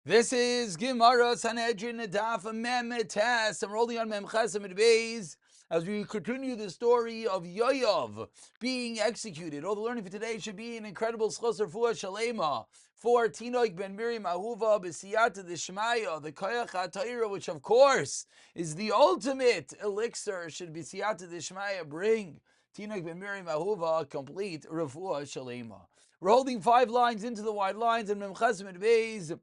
This is Gemara Sanhedrin Daf Mem Tes. I'm rolling on Mem Chesem Beis as we continue the story of Yoav being executed. All the learning for today should be an incredible zchus rafua shlema for Tinok ben Miriam Ahuva b'siyata d'shmaya, the koyach ha'tayra, which of course is the ultimate elixir. Should be siyata d'shmaya bring Tinok ben Miriam Ahuva complete rafua shlema. We're holding 5 lines into the wide lines and Mem Chesem Beis.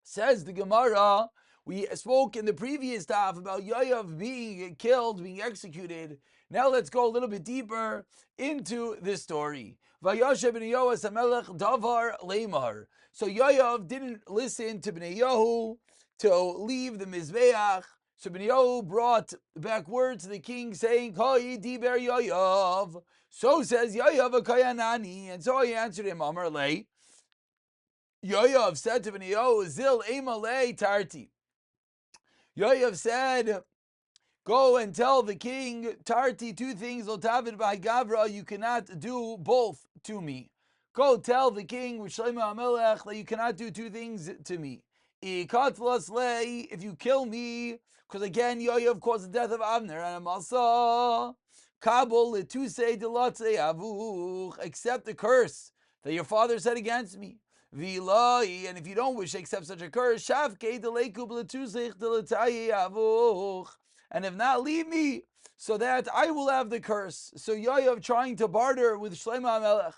Says the Gemara, we spoke in the previous daf about Yoav being killed, being executed. Now let's go a little bit deeper into this story. Vayoshe ben Yoas HaMelech davar leimar. So Yoav didn't listen to Bnei Yahu to leave the Mizbeach. So Bnei Yahu brought back word to the king saying, Koi diber Yoav. So says Yoav Kayanani. And so he answered him, Amar Lei. Yoav said to Bnei Yahu, Zil Emalei Tarti. Yoav said, go and tell the king, Tarti, 2 things, Lotavid by Gavra, you cannot do both to me. Go tell the king, with Shlema HaMelech, that you cannot do 2 things to me. If you kill me, because again, Yoav caused the death of Avner, and Amasa, Kabul, Letuse, Delatze, Avuch, accept the curse that your father said against me. Vilai, and if you don't wish to accept such a curse, Shavke delekub letuzich deletayi avuch, and if not, leave me, so that I will have the curse. So Yoav trying to barter with Shlima HaMelech.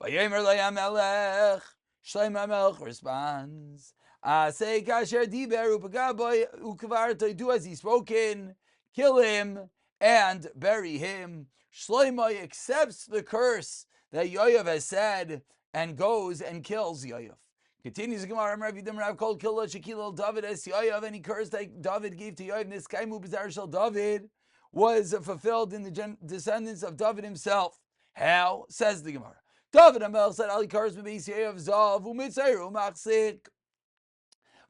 Vayemer HaMelech. Shlima HaMelech responds, Asei kasher diber upagaboy ukvarto, do as he's spoken, kill him and bury him. Shlima accepts the curse that Yoav has said and goes and kills Yoav. Continues the Gemara, Rav called Killa Shekilal David as Yoav, any curse that David gave to Yoav, Niskaimu B'zar Shel David, was fulfilled in the descendants of David himself. How? Says the Gemara. David HaMelech said, Ali Kars Mebeis Yoav Zav, Umitzayru Machzik,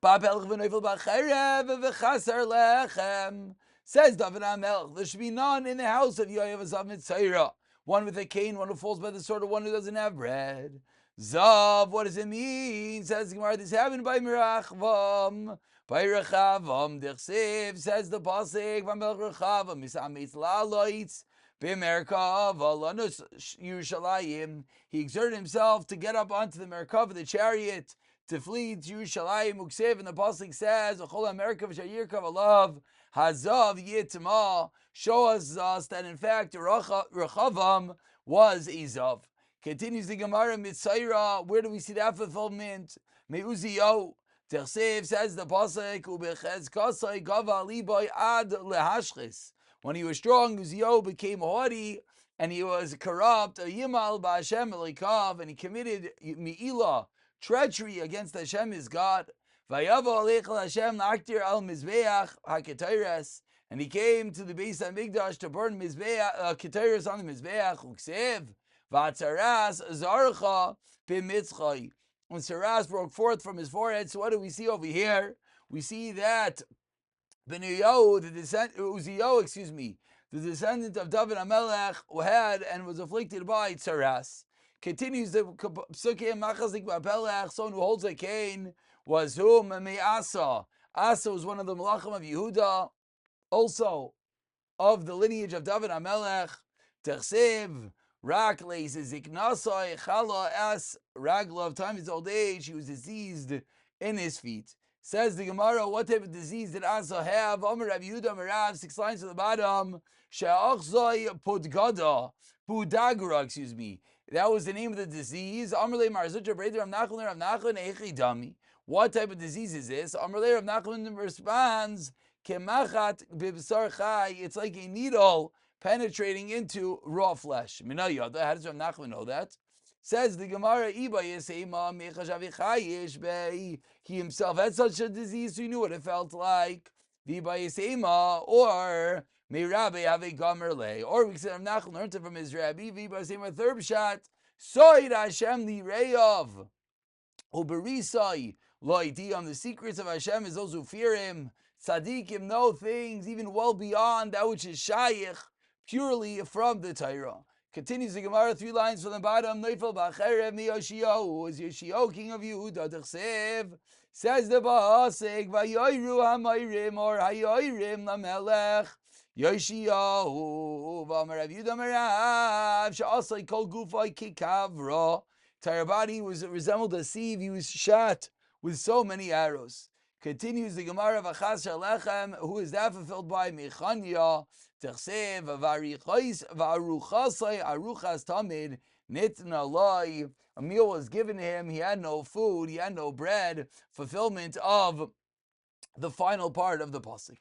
Ba'pelch v'noifel b'cherev v'chaser lechem. Says David HaMelech, there should be none in the house of Yoav Zav Mitzayra. One with a cane, one who falls by the sword, or one who doesn't have bread. Zav, what does it mean? Says the Gemara, this happened by Mirachvam. By Rechavam, Dechsev, says the Pasek, V'melech Rechavam, Misamitz Laloitz, B'merkav, Alanus Yerushalayim. He exerted himself to get up onto the Merkav of the chariot, to flee to Yerushalayim. Uksev, and the Pasek says, Achol HaMerkav Shayirkav Alav, Hazav Yitma. Show us that in fact Rechavam was a Zav. Continues the Gemara Mitzayra. Where do we see that fulfillment? Me'uziyo. Tersev, says the Pasek, Ubechez Kasai Gava Liboy Ad Lehashchis. When he was strong, Uziyo became haughty and he was corrupt. Yimal Ba'Hashem Elikav, and he committed Mi'ilah, treachery against Hashem his God. Vayavo Alechel Hashem Naktir Al Mizbeach HaKetayres. And he came to the Beis HaMikdash to burn Ketayres on the Mizbeach. Uksev Vatzaras Zarcha B'mitzchai. When Saras broke forth from his forehead. So what do we see over here? We see that Uziyo, the descendant of David HaMelech, had and was afflicted by Saras. Continues the Psukim Machazik Ba'Pelech, someone who holds a cane, was whom? Asa. Asa was one of the Malachim of Yehuda, also of the lineage of David HaMelech. Tersev, Rakle, says Ziknasai, Chala, As, Ragla, of time of his old age, he was diseased in his feet. Says the Gemara, what type of disease did Asa have? Omer Rav Yehuda Merav, 6 lines to the bottom. She'achzai Pudgada, Pudagra, That was the name of the disease. Amrle Marzutra Breder Rav Nachman Echi Dami. What type of disease is this? Amrle Rav Nachman responds, Kemachat Bibsar Chai. It's like a needle penetrating into raw flesh. Minayada. How does Rav Nachman know that? Says the Gemara, he himself had such a disease, so he knew what it felt like. Or or we said Rav Nachman learned it from his rabbi. Third shot, Soid Hashem the Reyav. Uberisai loidiyam. The secrets of Hashem is those who fear Him. Tzadikim know things even well beyond that which is shaykh, purely from the Torah. Continues the Gemara, 3 lines from the bottom. Neifel b'acherev mi Yoshio, who was Yoshio, king of Yehuda. Dechsev, Says the Pasuk, Vayoyru hamayrim or hayoyrim lamelech Yoshiyahu v'amar Rav Yehuda Merav she'asay kol gufay kikavra. Entire body was resembled a sieve. He was shot with so many arrows. Continues the Gemara of Achas Shalechem, who is that fulfilled by Mechanya, Techsev, Varuchasai, Aruchas Tamid, Nitna Loi. A meal was given to him, he had no food, he had no bread, fulfillment of the final part of the pasuk.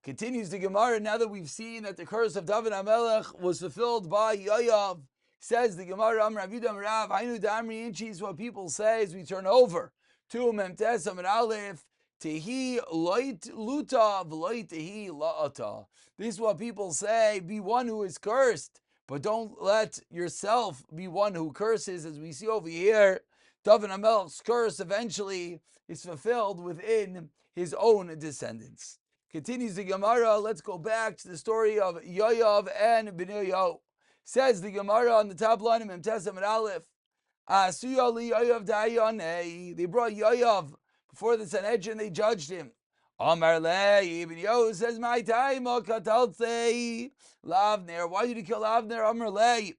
Continues the Gemara, now that we've seen that the curse of David HaMelech was fulfilled by Yoav, says the Gemara, Rav Yehuda Merav, Hainu Damri Inchis, what people say as we turn over to Memtes Amid Aleph, Tehi loit luta v'loit tehi la'ata. This is what people say, be one who is cursed, but don't let yourself be one who curses. As we see over here, David HaMelech's curse eventually is fulfilled within his own descendants. Continues the Gemara, let's go back to the story of Yoav and Bnei. Says the Gemara on the top line of Memtes Amid Aleph, Asuya li Yoav dayanei. They brought Yoav before the Sanhedrin, they judged him. Amar lei, Ibn Yo says, my time, kataltei Lavner. Why did you kill Avner? Amar lei.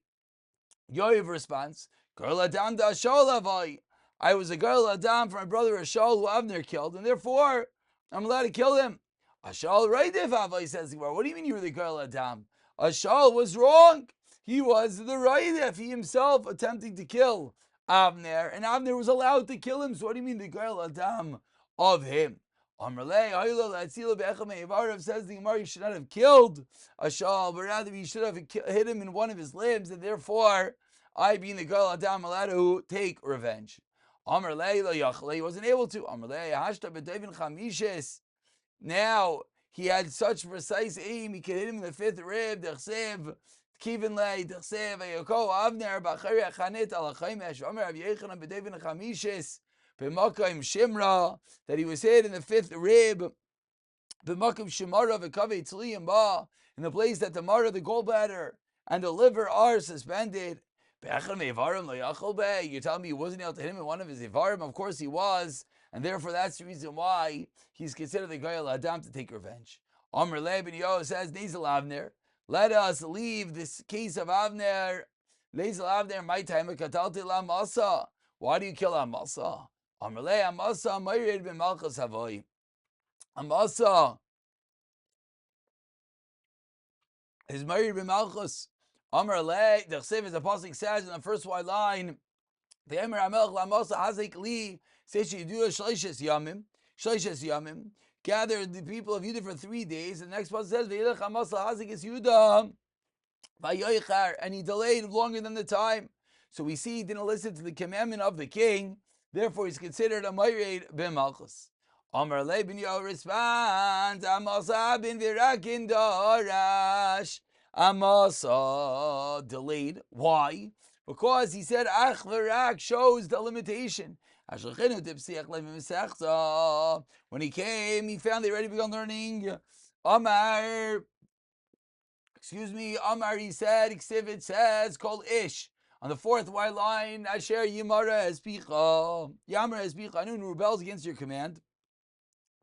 Yoav responds, Girl Adam da Ashol avai. I was a girl Adam for my brother Ashol who Avner killed, and therefore I'm allowed to kill him. Ashol right if avai, says, what do you mean you were the girl Adam? Ashol was wrong. He was the Raidef, he himself attempting to kill Avner, and Avner was allowed to kill him. So what do you mean the girl Adam of him? Says the Gemara, you should not have killed Ashal, but rather you should have hit him in one of his limbs, and therefore I, being the girl Adam, allowed to take revenge. He wasn't able to. Now he had such precise aim, he could hit him in the fifth rib. That he was hit in the fifth rib, in the place that the mara, the gallbladder, and the liver are suspended. You tell me he wasn't able to hit him in one of his ivarim? Of course he was, and therefore that's the reason why he's considered the Goyal Adam to take revenge. Amr Leibin Yo says, Nezel Avner, let us leave this case of Avner. Nezel Avner, my time, Katalti La Masa. Why do you kill Amasa? Amr Le Amasa, Mayrid Ben Malchus Havoy. Amasa is Mayrid Ben Malchus. Amr Le, the Chsev, as the Pasuk says in the first white line, the Emer Amelch La Masa Hazik Li, says you do a Shleishes Yamim. Gathered the people of Judah for 3 days. And the next one says, and he delayed longer than the time. So we see he didn't listen to the commandment of the king. Therefore, he's considered a Mayred ben Malchus. Amar Le ben Yo responds, Amasa bin Virakin Darash. Amasa delayed. Why? Because he said, Ach Virak shows the limitation. When he came, he found they already begun learning. Amar, he said, it says, Kol Ish. On the fourth white line, Asher Yimara Espicha. Yamara Espicha, anyone who rebels against your command.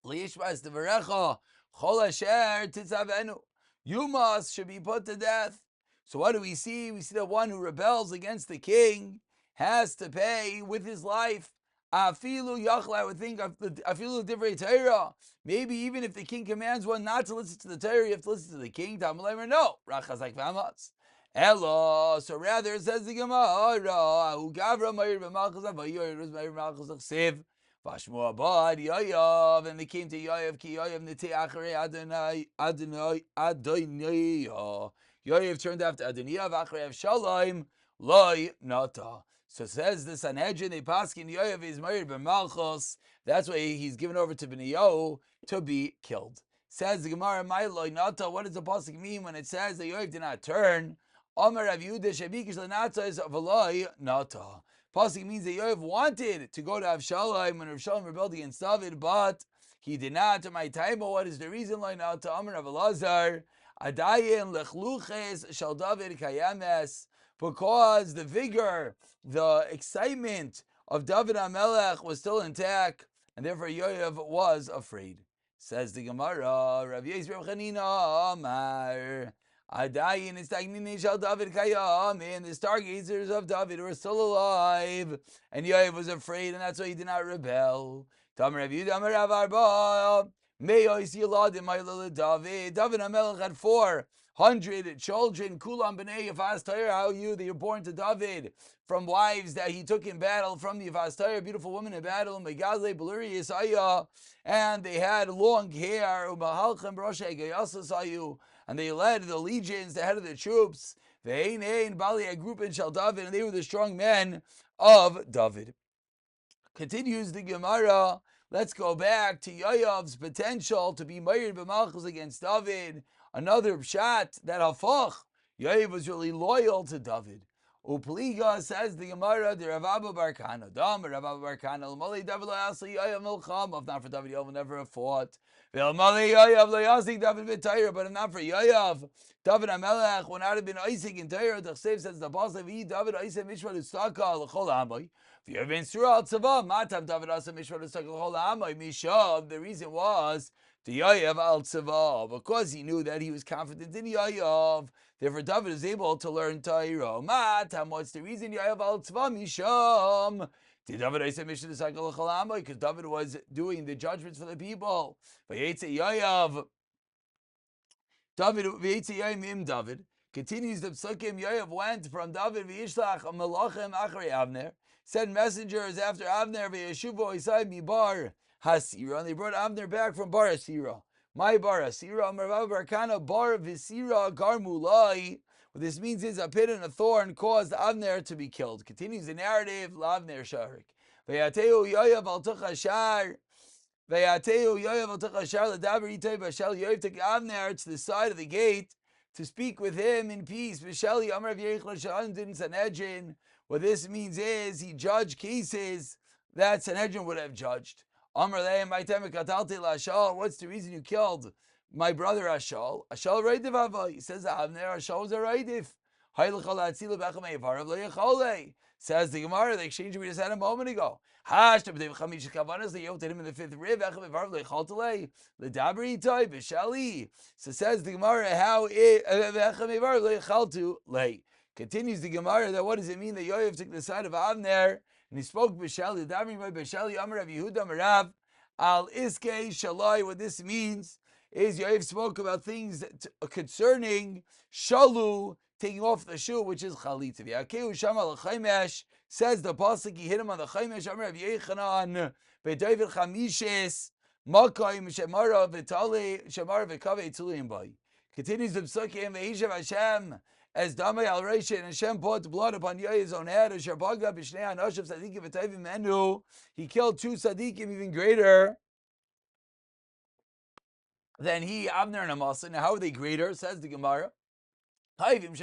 Leishmas Devarecha, Chol Asher Titzavenu. You should be put to death. So what do we see? We see that one who rebels against the king has to pay with his life. Afilu yachla, I would think, afilu divrei Torah. Maybe even if the king commands one not to listen to the Torah, you have to listen to the king. Tamalaymer, no. Rachazak v'amatz. Elo, so rather it says the Gemara, Hu gavra mayir b'malchus avayor, it was mayir b'malchus achsev, v'ashmu abad Yoav, and they came to Yoav, ki Yoav nitei acharei Adonai. Yoav turned after Adonai, v'acharei Avshalom, loy nata. So says the Sanhedrin, they paskin Yoav is married by Malchus. That's why he's given over to Bnei to be killed. Says the Gemara, my loy nata. What does the pasuk mean when it says that Yoav did not turn? Amar Rav Yehuda shebikish lenata is v'loy nata. Pasuk means that Yoav wanted to go to Avshalom when Avshalom rebelled against David, but he did not. To my time, what is the reason? Loy nata. Amar Rav Elazar, adayin lechluches shal David kayames. Because the vigor, the excitement of David HaMelech was still intact, and therefore Yoav was afraid. Says the Gemara, Rav Yisrael Chanina Amar, Adayin is Tagnini Shal David Kayam, and the stargazers of David were still alive, and Yoav was afraid, and that's why he did not rebel. Tamar Rav Yudah Amar Rav Arba, David HaMelech had 400 children. Kulam b'nei Yifas Torah. How you? They were born to David from wives that he took in battle from the Yifas Torah, beautiful women in battle. Megazle Beluri Yisaya, and they had long hair. Umahalchem Broshe Gayasasayu, and they led the legions, the head of the troops. Ve'ein ein Bali a group in Shal David, and they were the strong men of David. Continues the Gemara. Let's go back to Yoav's potential to be Meir b'malchus against David. Another pshat that hafach, Yoav was really loyal to David. Upliga says the Gemara, the Rav Abba bar Kana, Dam Rav Abba bar Kana, L'malei David lo'yasli Yoav milcham. If not for David, Yoav would never have fought. V'almalei Yoav lo'yasli David b'Torah, but if not for Yoav, David HaMelech would not have been Isaac in Torah. The Chsev says the Pasuk, V'yi David Isaac mishpat ustaka l'chol ha'amai. The reason was the Yoav al Tzava, because he knew that he was confident in Yoav. Therefore, David is able to learn Torah. What's the reason Yoav al Tzava Misham? Did David I say because David was doing the judgments for the people. Yoav. David continues the psukim. Yoav went from David v'yishlach malachim achrei Avner. Sent messengers after Avner v'yeshuvo isai mibar hasira, and they brought Avner back from bar hasira. My bar hasira, Rav bar Kana bar v'sira garmulai. What this means is a pit and a thorn caused Avner to be killed. Continues the narrative. Lavner sharik v'yateu Yoav al tuchashar. V'yateu Yoav al tuchashar l'daber itay b'shel. Yoav took Avner to the side of the gate to speak with him in peace. B'sheli Amar v'yeichel sh'andin Sanhedrin. What this means is he judged cases that Sanhedrin would have judged. Amar lehem maitem katalti la'ashal. What's the reason you killed my brother Ashal? Ashal reidiv avai. He says Avner Ashal was a reidiv. Says the Gemara, the exchange we just had a moment ago. They yoked him in the 5th rib. So says the Gemara, how it continues the Gemara that what does it mean that Yoav took the side of Avner and he spoke B'Shali, Davrim by B'Shali, Amar Rav Yehuda Merav al Iskei Shalai. What this means is Yoav spoke about things concerning Shalu, taking off the shoe, which is Chalitza. V'yakeu Shama l'Chaimesh, says the pasuk, he hit him on the Chaimesh. Amar Rav Yechanan B'David Chamishes Makayim Shemara V'Tali Shemara V'Kavei Tulim Bay. Continues the psukim V'Hishav Hashem. As Damai al Reisha and Hashem poured blood upon Yoav's own head, he killed 2 tzaddikim even greater than he, Avner and Amasa. Now, how are they greater? Says the Gemara. They knew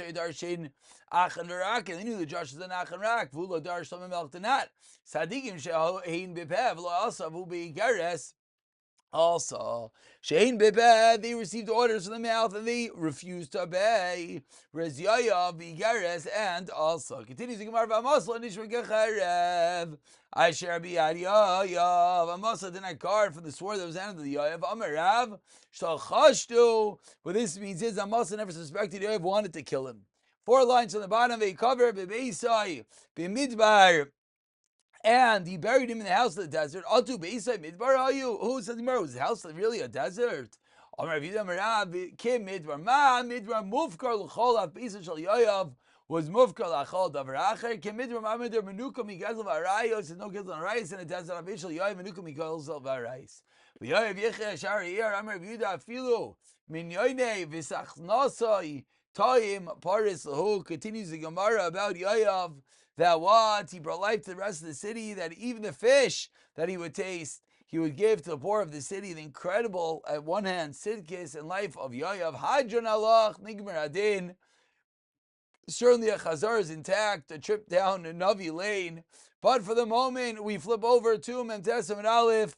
the Josh is an Achan Rak. Vula Dar Shlamim Elchtanat. Tzaddikim she'ein bepev lo asavu be'igeres. Also, Shein Bebed, they received orders from the mouth and they refused to obey. Whereas Yoav, Igeres, and also continues the Gemara V'Amasla Nishvagecharev. Asher Biyad Yoav. Amasla did not guard from the sword that was handed to the Yoav. Amarav Shalchashtu. What this means is Amasla never suspected Yoav wanted to kill him. 4 lines on the bottom. They cover Bebeisai B'Midbar. And he buried him in the house of the desert. Atu Beisai Midbar are you? Who said the Gemara? Was the house really a desert? Amar Rav Yehuda Kim Midbar Ma Midbar Mufkar L'chol Av Beisai Shal Yoav was Mufkar L'chol Davar Acher Kim Midbar Ma Midbar Menuka Migazel V'Arayos and no Gazel V'Arayos in a desert Av Shal Yoav Menuka Migazel V'Arayos. V'Yoav Yechei Ashar Yer Amar Rav Yehuda Afilu Min Yoinei V'Sachnasai Taim Paris Lahu. Continues the Gemara about Yoav. That what? He brought life to the rest of the city, that even the fish that he would taste, he would give to the poor of the city. The incredible, at one hand, sidkis and life of Yoav. Hadron alach, nigmer adin. Certainly a chazar is intact, a trip down Navi Lane. But for the moment, we flip over to Memtes and Aleph,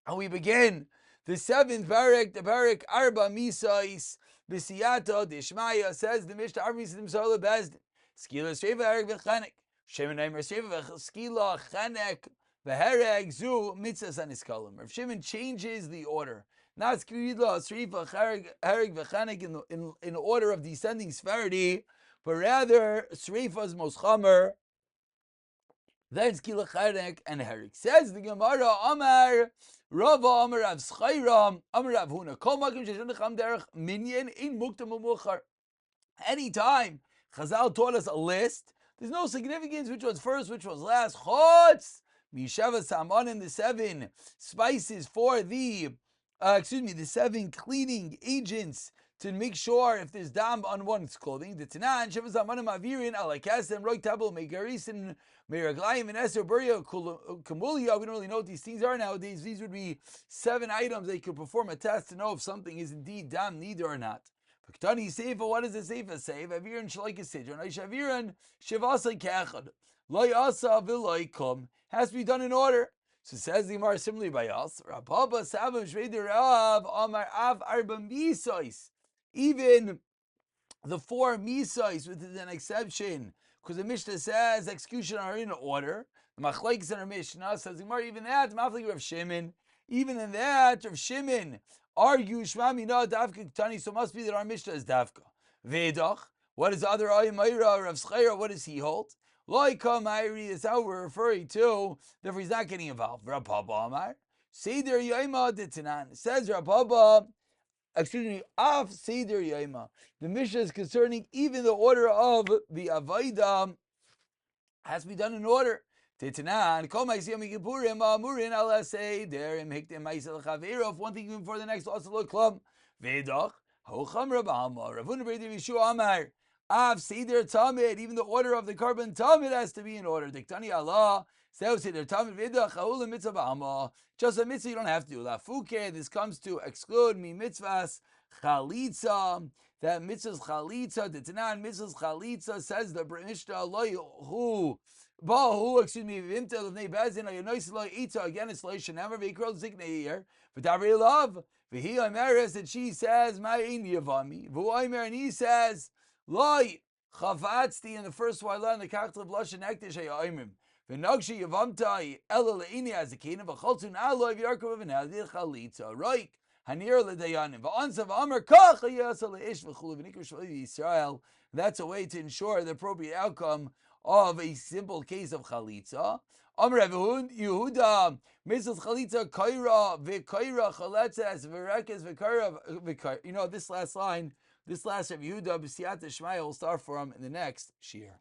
and we begin the 7th parak, the parak Arba Misais, B'Siyata Dishmaya, says the Mishnah Arba Misais Dimsar Lebezdin. Skila Sheva Erik V'Chanek. Shemanayim Sheva V'Skila Chanek V'hereg zu mitzvahs aniskalim. Rav Shimon changes the order. Not skridla, srifa, hereg, v'chanek in order of descending severity, but rather srifa is most chamer. Then skila chanek and hereg. Says the Gemara, Amar Rava, Amar Rav Schairam, Amar Rav Huna. Kol makim sheshenecham derech minyan in muktam umuchar. Anytime Chazal taught us a list, there's no significance which was first, which was last. Chotz Mishava Samanim, the 7 spices for the seven cleaning agents to make sure if there's dam on one's clothing. The Tanan Sheva Samanim Avirin Alakasem Roy Tabel Megarisin Meraglayim and Esther Buria Kamulia. We don't really know what these things are nowadays. These would be 7 items they could perform a test to know if something is indeed dam neither or not. Ktani Seifa, what does the Seifa say? Aviran Shalaika Sidron, Aviran Shivasa Kachad, Loy Asa Villoy Kum, has to be done in order. So says the Gemara similarly by us, Rababa Sabam Shveder Rav Amar Av Arba Misois. Even the 4 Misois, with an exception, because the Mishnah says execution are in order. The Machlekes in our Mishnah says the Gemara, even that, Maflik Rav Shimon, even in that, Rav Shimon argue Shmami no Dafka Ktani, so must be that our Mishnah is Dafka. Vedach, what is the other Ayamaira, Rav Schreira, what does he hold? Loika Mairi is how we're referring to, therefore he's not getting involved. Rav Papa Amar, Seder Yaima Ditanan, says Rav Papa, Av Seder Yaima. The Mishnah is concerning even the order of the Avaida has to be done in order. Titanan, Kol Ma'asiyam Yom Amurin Ala Seiderim Hiktim Ma'asel Chaveirov. One thing before the next also look club. Vedach Hocham Rabama Ravuna Bredi Yeshua Amar Av Seder Tamid. Even the order of the carbon Tamid has to be in order. Diktani Allah Seu Seder Tamid Vedach Haula Mitzvah Ba'ama. Just a mitzvah you don't have to do. Lafuke. This comes to exclude mi mitzvahs Chalitza. That mitzvahs Chalitza. Titanan mitzvahs Chalitza says the Mishnah Who? Again, it's Loisha never Vikro Zikne here. But I really love Vihi Imeris that she says, My in Yavami. Vuimer and he says, Loi Chavatsti in the first Waila in the Kachtel of Lushan Ektish Ayimim. Vinogshi Yavamtai Ella Laini as a king of a Choltun Aloi Yarkov and Hadir Chalitza. Roik Hanir Ledayanim. Vansav Amr Kach Yasal Ish Vchulu Vinikr Israel. That's a way to ensure the appropriate outcome of a simple case of chalitza. Amr Yehuda, Mrs. Chalitza, Kaira, Vikaira, Chaletzes, Verekes, Vikaira. You know, this last line, this last of Yehuda, B'siyat Shmaya will start from in the next shir.